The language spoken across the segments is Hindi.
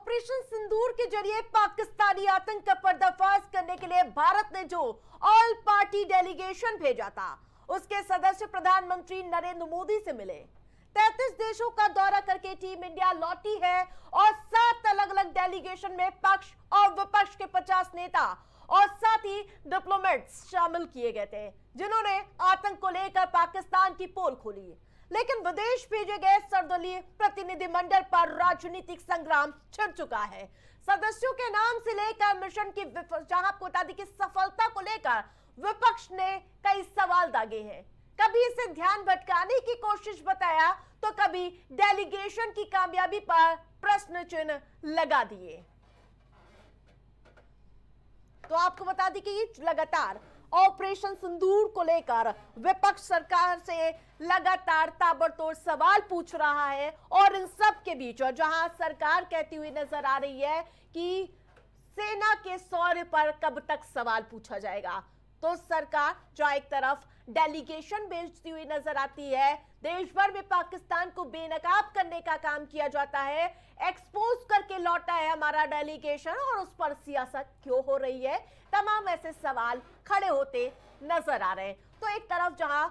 ऑपरेशन सिंदूर के जरिए पाकिस्तानी आतंक का पर्दाफाश करने के लिए भारत ने जो ऑल पार्टी डेलीगेशन भेजा था, उसके सदस्य प्रधानमंत्री नरेंद्र मोदी से मिले। 33 देशों का दौरा करके टीम इंडिया लौटी है और 7 अलग अलग डेलीगेशन में पक्ष और विपक्ष के 50 नेता और साथ ही डिप्लोमेट्स शामिल किए गए थे, जिन्होंने आतंक को लेकर पाकिस्तान की पोल खोली। लेकिन विदेश भेजे गए सर्वदलीय प्रतिनिधिमंडल पर राजनीतिक संग्राम छिड़ चुका है। सदस्यों के नाम से लेकर मिशन की जहां आपको बता दें कि सफलता को लेकर विपक्ष ने कई सवाल दागे हैं। कभी इसे ध्यान भटकाने की कोशिश बताया तो कभी डेलीगेशन की कामयाबी पर प्रश्न चिन्ह लगा दिए। तो आपको बता दें कि लगातार ऑपरेशन सिंदूर को लेकर विपक्ष सरकार से लगातार ताबड़तोड़ सवाल पूछ रहा है और इन सब के बीच और जहां सरकार कहती हुई नजर आ रही है कि सेना के शौर्य पर कब तक सवाल पूछा जाएगा, तो सरकार जहां एक तरफ डेलीगेशन भेजती हुई नजर आती है, देश भर में पाकिस्तान को बेनकाब करने का काम किया जाता है, एक्सपोज करके लौटा है हमारा डेलीगेशन और उस पर सियासत क्यों हो रही है, तमाम ऐसे सवाल खड़े होते नजर आ रहे हैं। तो एक तरफ जहां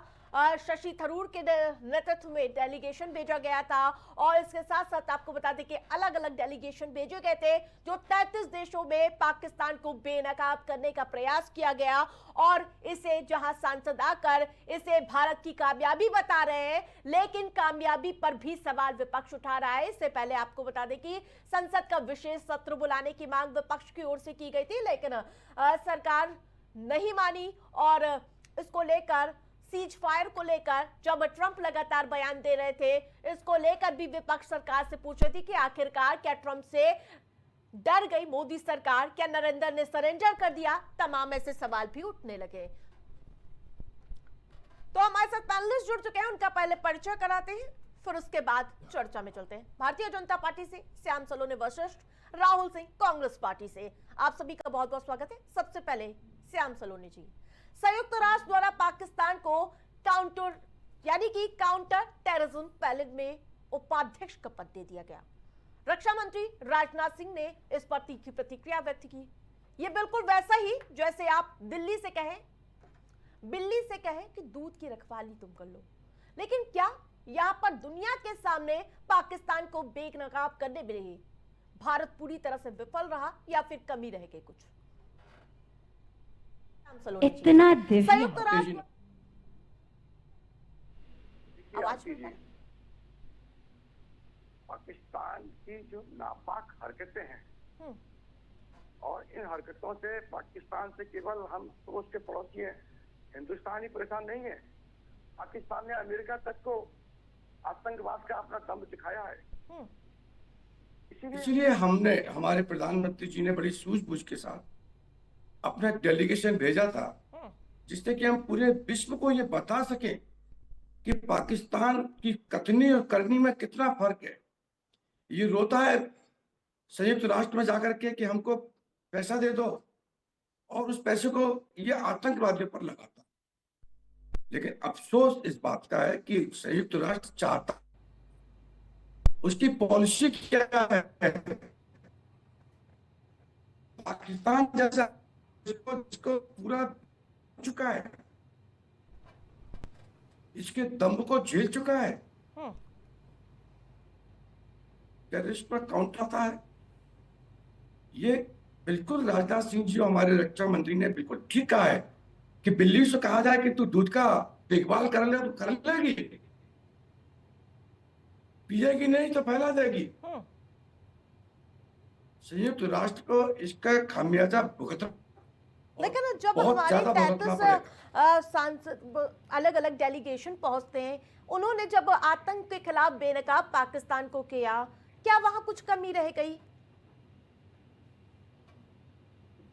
शशि थरूर के नेतृत्व में डेलीगेशन भेजा गया था और इसके साथ साथ आपको बता दें कि अलग अलग डेलीगेशन भेजे गए थे जो 33 देशों में पाकिस्तान को बेनकाब करने का प्रयास किया गया और इसे जहां सांसद आकर इसे भारत की कामयाबी बता रहे हैं, लेकिन कामयाबी पर भी सवाल विपक्ष उठा रहा है। इससे पहले आपको बता दें कि संसद का विशेष सत्र बुलाने की मांग विपक्ष की ओर से की गई थी, लेकिन सरकार नहीं मानी और इसको लेकर सीज फायर को लेकर जब ट्रंप लगातार बयान दे रहे थे, इसको लेकर भी विपक्ष सरकार से पूछ रही थी कि आखिरकार क्या ट्रंप से डर गई मोदी सरकार, क्या नरेंद्र ने सरेंडर कर दिया, तमाम ऐसे सवाल भी उठने लगे। तो हमारे साथ पैनलिस्ट जुड़ चुके हैं, उनका पहले परिचय कराते हैं, फिर उसके बाद चर्चा में चलते हैं। भारतीय जनता पार्टी से श्याम सलोने वशिष्ठ, राहुल सिंह कांग्रेस पार्टी से, आप सभी का बहुत बहुत स्वागत है। सबसे पहले श्याम सलोने जी, संयुक्त राष्ट्र द्वारा पाकिस्तान को काउंटर टेररिज्म पैनल में उपाध्यक्ष का पद दे दिया गया। रक्षा मंत्री राजनाथ सिंह ने इस पर तीखी प्रतिक्रिया व्यक्त की। यह बिल्कुल वैसा ही जैसे आप दिल्ली से कहें, बिल्ली से कहें कि दूध की रखवाली तुम कर लो। लेकिन क्या यहां पर दुनिया के सामने पाकिस्तान को बेनकाब करने में भारत पूरी तरह से विफल रहा या फिर कमी रह गई कुछ? इतना संयुक्त राष्ट्र पाकिस्तान की जो नापाक हरकतें हैं और इन हरकतों से पाकिस्तान से केवल हम सोच के पड़ोसी हैं, हिंदुस्तान ही परेशान नहीं है। पाकिस्तान ने अमेरिका तक को आतंकवाद का अपना दम दिखाया है। इसीलिए हमने, हमारे प्रधानमंत्री जी ने बड़ी सूझबूझ के साथ अपना डेलीगेशन भेजा था, जिससे कि हम पूरे विश्व को ये बता सके कि पाकिस्तान की कथनी और करनी में कितना फर्क है। ये रोता है संयुक्त राष्ट्र में जाकर के कि हमको पैसा दे दो और उस पैसे को ये आतंकवादियों पर लगाता। लेकिन अफसोस इस बात का है कि संयुक्त राष्ट्र चाहता, उसकी पॉलिसी क्या है, पाकिस्तान जैसा इसको पूरा चुका है, इसके दम को झेल चुका है, टेररिस्ट पर काउंटर आता है। ये बिल्कुल राजनाथ सिंह जी हमारे रक्षा मंत्री ने बिल्कुल ठीक कहा है कि बिल्ली से कहा जाए कि तू दूध का देखभाल कर ले तो कर लेगी, पिएगी नहीं तो फैला देगी। संयुक्त राष्ट्र को इसका खामियाजा भुगतना। लेकिन जब हमारे 33 सांसद अलग अलग डेलीगेशन पहुंचते हैं, उन्होंने जब आतंक के खिलाफ बेनकाब पाकिस्तान को किया, क्या वहां कुछ कमी रह गई?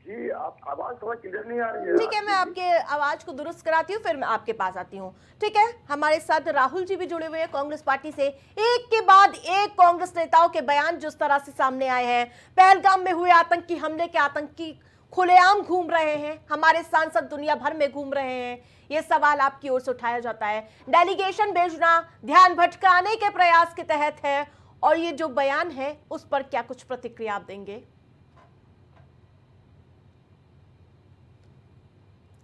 जी, आप आवाज थोड़ा क्लियर नहीं आ रही है। ठीक है, मैं आपके आवाज को दुरुस्त कराती हूँ, फिर मैं आपके पास आती हूँ। ठीक है, हमारे साथ राहुल जी भी जुड़े हुए हैं कांग्रेस पार्टी से। एक के बाद एक कांग्रेस नेताओं के बयान जिस तरह से सामने आए हैं, पहलगाम में हुए आतंकी हमले के आतंकी खुलेआम घूम रहे हैं, हमारे सांसद दुनिया भर में घूम रहे हैं, ये सवाल आपकी ओर से उठाया जाता है। डेलीगेशन भेजना ध्यान भटकाने के प्रयास के तहत है और ये जो बयान है उस पर क्या कुछ प्रतिक्रिया आप देंगे?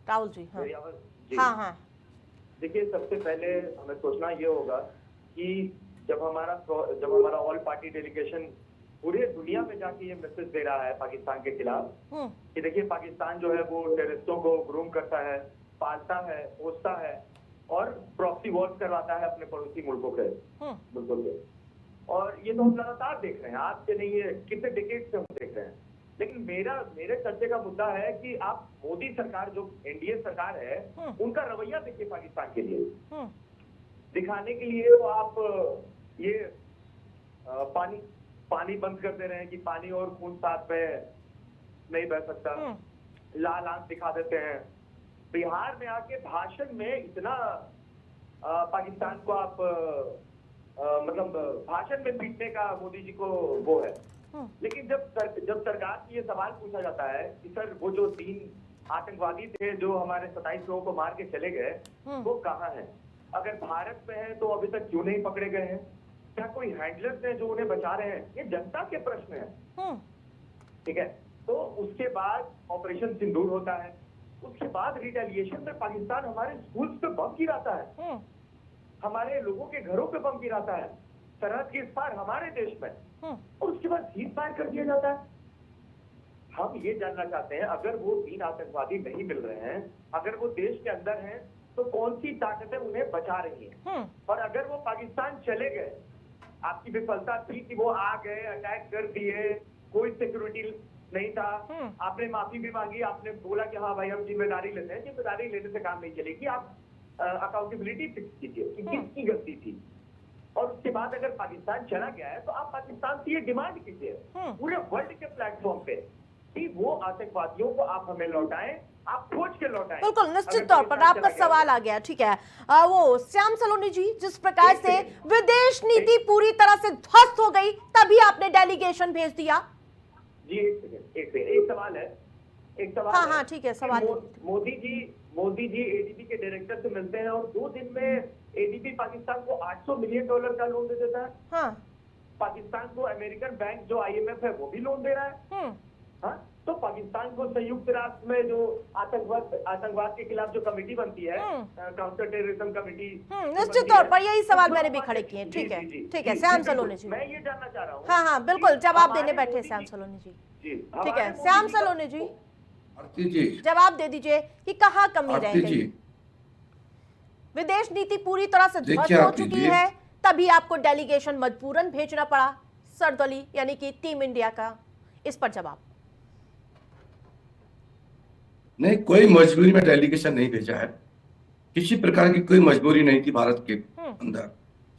राहुल जी। हाँ जी। हाँ हाँ। देखिए, सबसे पहले हमें सोचना ये होगा कि जब हमारा ऑल पार्टी डेलीगेशन पूरे दुनिया में जाके ये मैसेज दे रहा है पाकिस्तान के खिलाफ कि देखिए पाकिस्तान जो है वो टेररिस्टों को ग्रूम करता है, पालता है, पोसता है और प्रॉक्सी वॉर्स करवाता है अपने पड़ोसी मुल्कों से। और ये तो हम लगातार देख रहे हैं, आज से नहीं है, कितने डिकेड से हम देख रहे हैं। लेकिन मेरे चर्चे का मुद्दा है कि आप मोदी सरकार जो एनडीए सरकार है उनका रवैया देखिए पाकिस्तान के लिए। दिखाने के लिए तो आप ये पानी बंद कर दे रहे हैं कि पानी और खून साथ में नहीं बह सकता, लाल आंख दिखा देते हैं। बिहार में आके भाषण में इतना पाकिस्तान को आप मतलब भाषण में पीटने का मोदी जी को वो है। लेकिन जब सरकार से ये सवाल पूछा जाता है कि सर वो जो 3 आतंकवादी थे जो हमारे 27 लोगों को मार के चले गए वो कहाँ हैं? अगर भारत में है तो अभी तक क्यों नहीं पकड़े गए हैं? क्या कोई हैंडलर्स हैं जो उन्हें बचा रहे हैं? ये जनता के प्रश्न है। ठीक है, तो उसके बाद ऑपरेशन सिंदूर होता है, उसके बाद रिटेलिएशन में पाकिस्तान हमारे स्कूल्स पे बम गिराता है, हमारे लोगों के घरों पे बम गिराता है, सरहद के इस पार हमारे देश में, और उसके बाद सीज फायर कर दिया जाता है। हम ये जानना चाहते हैं, अगर वो 3 आतंकवादी नहीं मिल रहे हैं, अगर वो देश के अंदर हैं, तो कौन सी ताकतें उन्हें बचा रही हैं? और अगर वो पाकिस्तान चले गए, आपकी विफलता थी कि वो आ गए, अटैक कर दिए, कोई सिक्योरिटी नहीं था, आपने माफी भी मांगी, आपने बोला कि हाँ भाई हम जिम्मेदारी लेते हैं, जिम्मेदारी लेने से काम नहीं चलेगी, आप अकाउंटेबिलिटी फिक्स कीजिए कि किसकी गलती थी। और उसके बाद अगर पाकिस्तान चला गया है तो आप पाकिस्तान से ये डिमांड कीजिए पूरे वर्ल्ड के प्लेटफॉर्म पे कि वो आतंकवादियों को आप हमें लौटाएं, आप खोज के लौटाएं। बिल्कुल, निश्चित तौर पर आपका सवाल आ गया। ठीक है, वो श्याम सलोनी जी, जिस प्रकार से विदेश नीति पूरी तरह से ध्वस्त हो गई तभी आपने डेलीगेशन भेज दिया। जी एक सवाल है। हाँ ठीक है, सवाल। मोदी जी एडीबी के डायरेक्टर से मिलते हैं और 2 दिन में एडीबी पाकिस्तान को $800 मिलियन का लोन दे देता है। हाँ। पाकिस्तान को अमेरिकन बैंक जो IMF है वो भी लोन दे रहा है। हाँ, तो पाकिस्तान को संयुक्त राष्ट्र में जो आतंकवाद के खिलाफ जो कमेटी बनती है, काउंटर टेररिज्म कमेटी, निश्चित तौर पर यही सवाल मैंने भी खड़े किए। ठीक है श्याम सलोनी जी, मैं ये जानना चाह रहा हूँ। हाँ बिल्कुल, जवाब देने बैठे श्याम सलोनी जी। ठीक है श्याम सलोनी जी, जवाब दे दीजिए कि कहाँ कमी रह गई? विदेश नीति पूरी तरह से ध्वस्त हो चुकी है, तभी आपको डेलीगेशन मजबूरन भेजना पड़ा, सरदली यानी कि टीम इंडिया का। इस पर जवाब। नहीं, कोई मजबूरी में डेलीगेशन नहीं भेजा है, किसी प्रकार की कोई मजबूरी नहीं थी भारत के अंदर।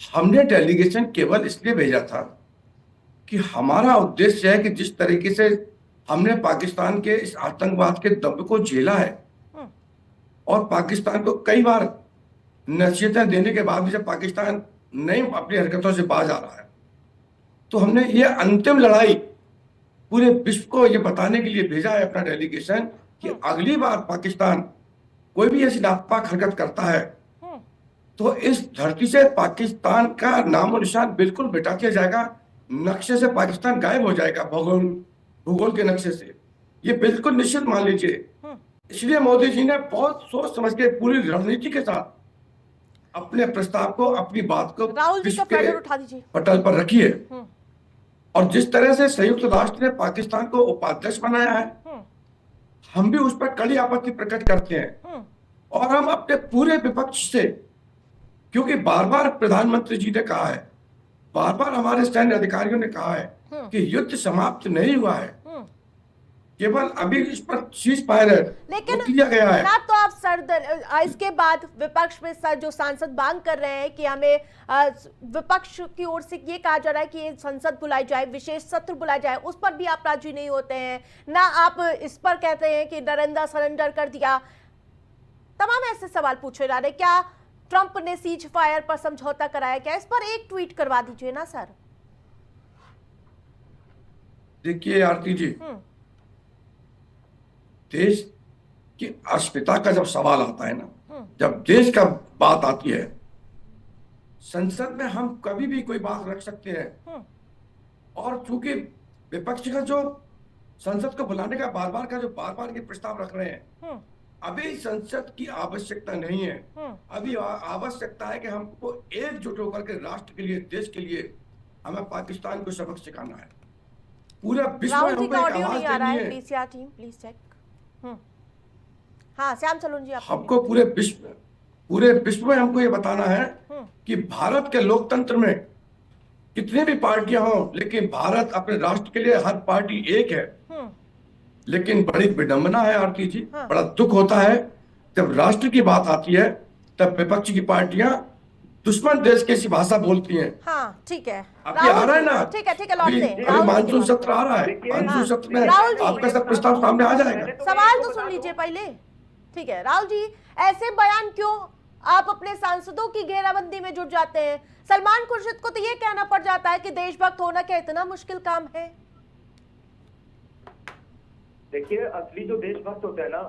हमने डेलीगेशन केवल इसलिए भेजा था कि हमारा उद्देश्य है कि जिस तरीके से हमने पाकिस्तान के इस आतंकवाद के दब को झेला है और पाकिस्तान को कई बार नसीहतें देने के बाद भी जब पाकिस्तान नहीं अपनी हरकतों से बाज आ रहा है, तो हमने ये अंतिम लड़ाई पूरे विश्व को ये बताने के लिए भेजा है अपना डेलीगेशन कि अगली बार पाकिस्तान कोई भी ऐसी नापाक हरकत करता है तो इस धरती से पाकिस्तान का नामो निशान बिल्कुल मिटा दिया जाएगा, नक्शे से पाकिस्तान गायब हो जाएगा, भूगोल के नक्शे से। ये बिल्कुल निश्चित मान लीजिए। इसलिए मोदी जी ने बहुत सोच समझ के पूरी रणनीति के साथ अपने प्रस्ताव को, अपनी बात को विश्व के पटल पर रखी है। और जिस तरह से संयुक्त राष्ट्र ने पाकिस्तान को उपाध्यक्ष बनाया है, हम भी उस पर कड़ी आपत्ति प्रकट करते हैं। और हम अपने पूरे विपक्ष से, क्योंकि बार बार प्रधानमंत्री जी ने कहा है, बार बार हमारे सैन्य अधिकारियों ने कहा है कि युद्ध समाप्त नहीं हुआ है, केवल अभी इस पर सीज फायर लेकिन किया गया है ना। तो आप इसके बाद विपक्ष में जो सांसद मांग कर रहे हैं कि हमें विपक्ष की ओर से ये कहा जा रहा है कि संसद बुलाई जाए, विशेष सत्र बुलाया जाए, उस पर भी आप राजी नहीं होते हैं ना। आप इस पर कहते हैं कि नरेंद्र सरेंडर कर दिया। तमाम ऐसे सवाल पूछे जा रहे। क्या ट्रंप ने सीज फायर पर समझौता कराया? क्या इस पर एक ट्वीट करवा दीजिए ना सर। देखिए आरती जी, देश की अस्मिता का जब सवाल आता है ना, जब देश का बात आती है, संसद में हम कभी भी कोई बात रख सकते हैं, और चूंकि विपक्ष का जो संसद को बुलाने का बार बार ये प्रस्ताव रख रहे हैं, अभी संसद की आवश्यकता नहीं है। अभी आवश्यकता है कि हमको एकजुट होकर के राष्ट्र के लिए, देश के लिए हमें पाकिस्तान को सबक सिखाना है। पूरा विश्व में राहुल जी हमको का एक ऑडियो आवाज नहीं आ रहा देनी है, है। PCR team please check. हाँ श्याम सलोन जी, आप हमको पूरे विश्व में हमको ये बताना है कि भारत के लोकतंत्र में कितनी भी पार्टियां हों, लेकिन भारत अपने राष्ट्र के लिए हर पार्टी एक है। लेकिन बड़ी विडंबना है आरती जी, बड़ा दुख होता है जब राष्ट्र की बात आती है तब विपक्ष की पार्टियां दुश्मन देश की ऐसी भाषा बोलती हैं। हाँ ठीक है, अभी आ रहा है ना, ठीक है लौटते हैं। अभी राहुल जी मानसून के सत्र आ रहा है, मानसून सत्र में राहुल जी, आपका सब प्रस्ताव सामने आ जाएगा। सवाल तो सुन लीजिए पहले। ठीक है राहुल जी, ऐसे बयान क्यों आप अपने सांसदों की घेराबंदी में जुट जाते हैं? सलमान खुर्शीद को तो ये कहना पड़ जाता है कि देशभक्त होना क्या इतना मुश्किल काम है? देखिए, असली जो देशभक्त होते हैं ना,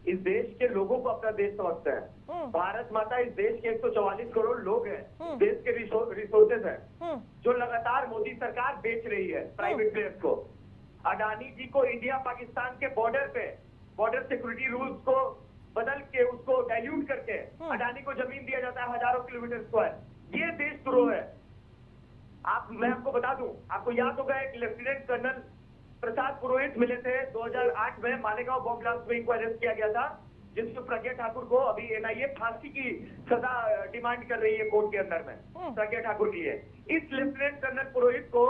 इस देश के लोगों को अपना देश समझते हैं। भारत माता इस देश के 144 करोड़ लोग हैं, देश के रिसोर्सेज हैं, जो लगातार मोदी सरकार बेच रही है प्राइवेट प्लेयर्स को। अडानी जी को इंडिया पाकिस्तान के बॉर्डर सिक्योरिटी रूल्स को बदल के, उसको डाइल्यूट करके अडानी को जमीन दिया जाता है हजारों किलोमीटर स्क्वायर। ये देशद्रोह है। मैं आपको बता दूं, आपको याद होगा एक लेफ्टिनेंट कर्नल प्रसाद पुरोहित मिले थे 2008 में, मालेगांव बॉम्ब ब्लास्ट में इनको अरेस्ट किया गया था, जिसमें प्रज्ञा ठाकुर को अभी एनआईए फांसी की सजा डिमांड कर रही है कोर्ट के अंदर में प्रज्ञा ठाकुर की है। इस लेफ्टिनेंट कर्नल पुरोहित को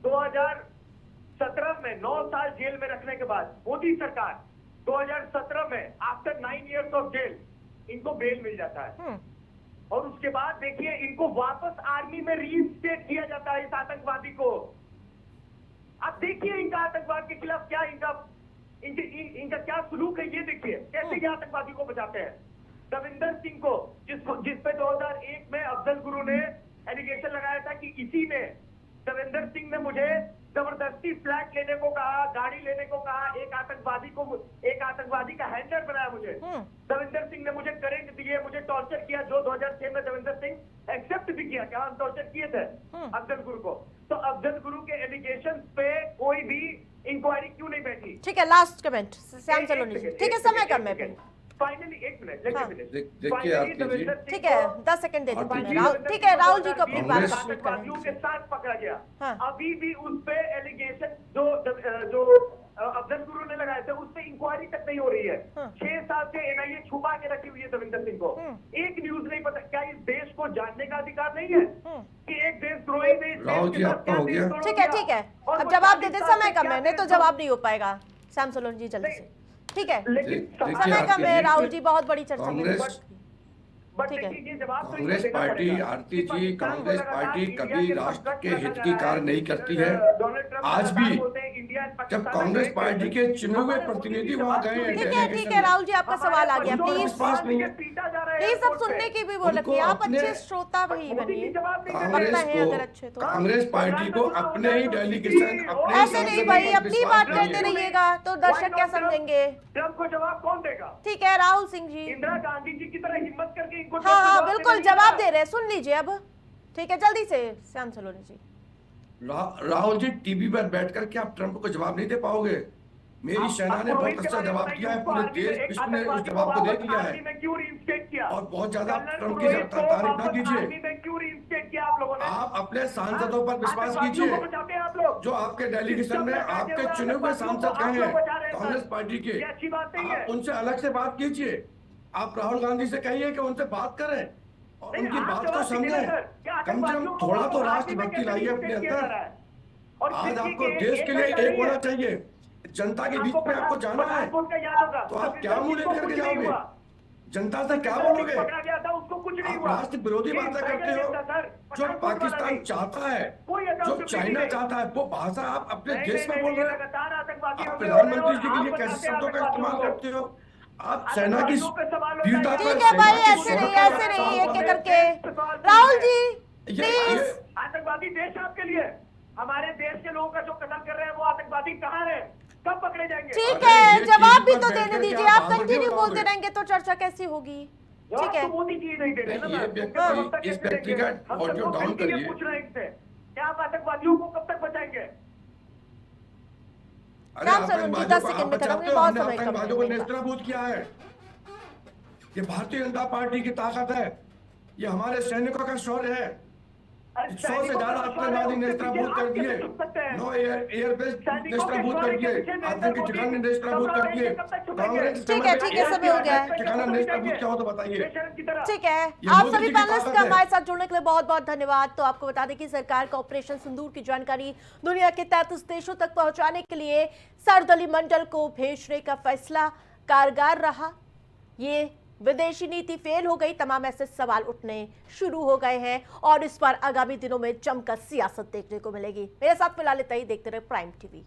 2017 में 9 साल जेल में रखने के बाद मोदी सरकार 2017 में आफ्टर 9 इयर्स ऑफ जेल इनको बेल मिल जाता है। और उसके बाद देखिए, इनको वापस आर्मी में रीइंस्टेट किया जाता है, इस आतंकवादी को। आप देखिए इनका आतंकवाद के खिलाफ क्या इनका क्या सुलूक है, ये देखिए कैसे ये आतंकवादी को बचाते हैं। दविंदर सिंह को, जिस पे 2001 में अफजल गुरु ने एलिगेशन लगाया था कि इसी ने, दविंदर सिंह ने मुझे जबरदस्ती फ्लैट लेने को कहा, गाड़ी लेने को कहा, एक आतंकवादी का हैंडलर बनाया मुझे। दविंदर सिंह ने मुझे करंट दिए, मुझे टॉर्चर किया, जो 2006 में दविंदर सिंह एक्सेप्ट भी किया क्या हम टॉर्चर किए थे अफजल गुरु को। तो अफजल गुरु के एलिगेशन पे कोई भी इंक्वायरी क्यों नहीं बैठी? ठीक है, लास्ट कमेंट श्याम सलोनी जी। ठीक है, समय कम है। Finally 1 minute, let me finish. देखिए आरती जी, ठीक है 10 सेकंड दे देती हूँ राहुल। ठीक है राहुल जी को अपनी बात आतंकवादियों के साथ पकड़ा गया। अभी भी उस पे एलिगेशन जो अफजल गुरु ने लगाए थे, उस पे इंक्वायरी तक नहीं हो रही है। 6 साल से एनआईए छुपा के रखी हुई है दविंदर सिंह को। एक न्यूज नहीं पता, क्या इस देश को जानने का अधिकार नहीं है कि एक देशद्रोही ने इस राहुल देश जी, के साथ आपका क्या हो गया। देशद्रोह किया? अब जवाब दे दे, समय कम है, नहीं तो जवाब नहीं हो पाएगा। श्याम सलोनी जी जल्दी से। ठीक है, समय कम है राहुल जी, बहुत बड़ी चर्चा कांग्रेस कांग्रेस पार्टी, आरती जी, कांग्रेस पार्टी कभी राष्ट्र के हित की कार्य नहीं करती है। आज भी जब कांग्रेस पार्टी के चुने हुए प्रतिनिधि वहां गए, ठीक है राहुल जी, आपका सवाल आ गया। प्लीज विश्वास नहीं है प्लीज सब सुनने की भी वो रखिए, आप अच्छे श्रोता भी बनिए, लगता है अगर अच्छे तो। कांग्रेस पार्टी को अपने ही डेलीगेशन, अपने ऐसे नहीं भाई, अपनी बात करते रहिएगा तो दर्शक क्या समझेंगे। ट्रंप को जवाब कौन देगा? ठीक है राहुल सिंह जी। इंदिरा गांधी जी की तरह हिम्मत करके इनको हाँ बिल्कुल जवाब दे रहे हैं, सुन लीजिए अब। ठीक है जल्दी से श्याम सलोनी जी। राहुल जी, टीवी पर बैठकर के आप ट्रंप को जवाब नहीं दे पाओगे। मेरी सेना ने बहुत अच्छा जवाब दिया है, पूरे देश विश्व ने उस जवाब को देख लिया है। और बहुत ज्यादा ट्रंप की तारीफ ना कीजिए, आप अपने सांसदों पर विश्वास कीजिए, जो आपके डेलीगेशन में आपके चुने हुए सांसद गए हैं कांग्रेस पार्टी के, आप उनसे अलग से बात कीजिए। आप राहुल गांधी से कहिए कि उनसे बात करें और उनकी बात को समझें। कम से कम थोड़ा तो राष्ट्रभक्ति लाइए अपने अंदर। आज आपको देश के लिए एक होना चाहिए, जनता के बीच में आपको जाना है, तो आप क्या मुंह लेकर के जाओगे? जनता से क्या बोलोगे? आप राष्ट्र विरोधी बातें करते हो। जो पाकिस्तान चाहता है, जो चाइना चाहता है, वो भाषा आप अपने देश में बोल रहे हो। आप प्रधानमंत्री जी के लिए कैसे शब्दों का इस्तेमाल करते हो? आप सेना की वीरता पर, ठीक है भाई, ऐसे नहीं एक एक करके। राहुल जी प्लीज। आतंकवादी देश आपके लिए, हमारे देश के लोगों का जो कत्ल कर रहे हैं वो आतंकवादी कहाँ है, कब पकड़े जाएंगे? ठीक है, जवाब भी तो देने दीजिए। आप कंटिन्यू बोलते रहेंगे तो चर्चा कैसी होगी? जवाब ठीक है। तो मोदी जी नहीं दे रहे ना नहीं, ये मैम। व्यक्ति- उनके प्रवक्ता इस कैसे व्यक्ति देंगे? का हम ऑडियो सबको डाउन खड़े करके करिए। पूछ रहे हैं इनसे कि आप आतंकवादियों को कब तक बचाएंगे? अरे राम शरण जी, 10 आप सेकंड में खत्म, बचाते ये हो, बहुत हमने समय कम आतंकवादियों को है मेरे पास। नेस्तनाबूद किया है। ये भारतीय जनता पार्टी की ताकत है, ये हमारे सैनिकों का शौर्य है। अरे 100 से सैनिकों ज्यादा का शौर्य है, आतंकवादी उसके पीछे नेस्तनाबूद कर आप कैसे दिए, छुप सकते हैं? 9 एयरबेस सैनिकों के नेस्तनाबूद शौर्य कर के दिए, पीछे नरेंद्र आतंकी मोदी ठिकाने नेस्तनाबूद कमरा कर में दिए। कब तक छुपेंगे? कांग्रेस इस ठीक समय है, पे ठीक है, समय हो गया है। ठिकाना नेस्तनाबूद क्या हो तो बताइए। बेशरम की तरह। ठीक है, ये आप मोदी सभी जी की पैनलिस्ट ताकत का है। हमारे साथ जुड़ने के लिए बहुत बहुत धन्यवाद। तो आपको बता दें कि सरकार का ऑपरेशन सिंदूर की जानकारी दुनिया के 33 देशों तक पहुंचाने के लिए सर्वदलीय मंडल को भेजने का फैसला कारगर रहा। ये विदेशी नीति फेल हो गई, तमाम ऐसे सवाल उठने शुरू हो गए हैं और इस पर आगामी दिनों में जमकर सियासत देखने को मिलेगी। मेरे साथ फिलहाल इतना ही, देखते रहे प्राइम टीवी।